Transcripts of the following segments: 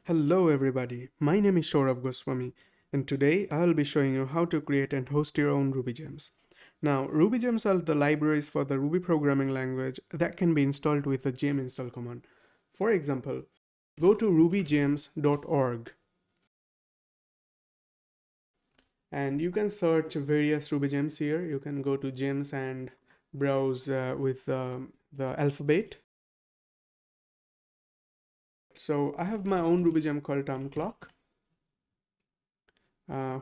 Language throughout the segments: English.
Hello everybody, my name is Saurav Goswami and today I'll be showing you how to create and host your own Ruby gems. Now Ruby gems are the libraries for the Ruby programming language that can be installed with the gem install command. For example, go to rubygems.org and you can search various Ruby gems here. You can go to gems and browse with the alphabet. So I have my own Ruby gem called term clock.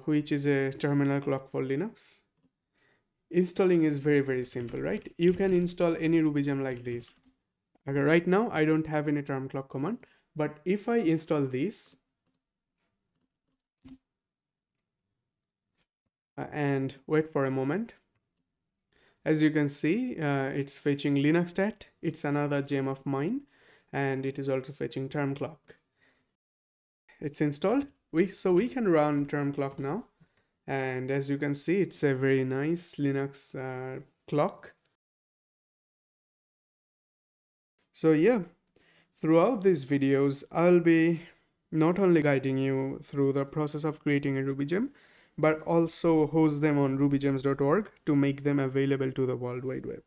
Which is a terminal clock for Linux. Installing is very simple, right? You can install any Ruby gem like this. Okay, right now I don't have any term clock command, but if I install this and wait for a moment, as you can see, it's fetching linuxstat. It's another gem of mine, and it is also fetching term clock. It's installed. So we can run term clock now. And as you can see, it's a very nice Linux clock. So yeah, throughout these videos, I'll be not only guiding you through the process of creating a Ruby gem, but also host them on rubygems.org to make them available to the World Wide Web.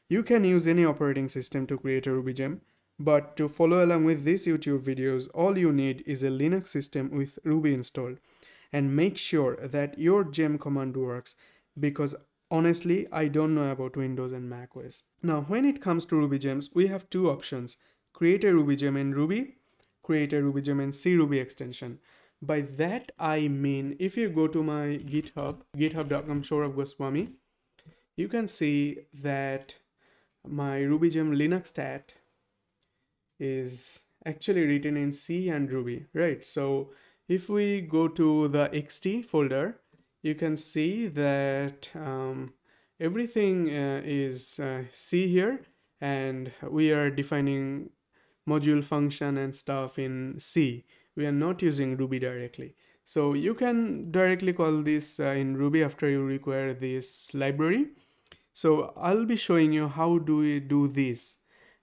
You can use any operating system to create a Ruby gem, but to follow along with these YouTube videos, all you need is a Linux system with Ruby installed. And make sure that your gem command works, because honestly, I don't know about Windows and Mac OS. Now, when it comes to Ruby gems, we have two options: create a Ruby gem in Ruby, create a Ruby gem in C Ruby extension. By that, I mean, if you go to my GitHub, github.com Saurav Goswami, you can see that my Ruby gem linuxstat is actually written in C and Ruby, right? So if we go to the XT folder, you can see that everything is C here, and we are defining module function and stuff in C. We are not using Ruby directly. So you can directly call this in Ruby after you require this library. So I'll be showing you how do we do this.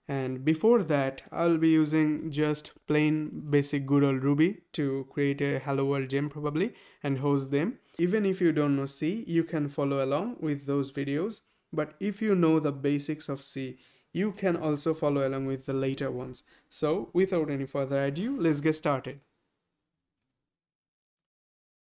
And before that, I'll be using just plain basic good old Ruby to create a hello world gem probably and host them. Even if you don't know C, you can follow along with those videos. But if you know the basics of C, you can also follow along with the later ones. So without any further ado, let's get started.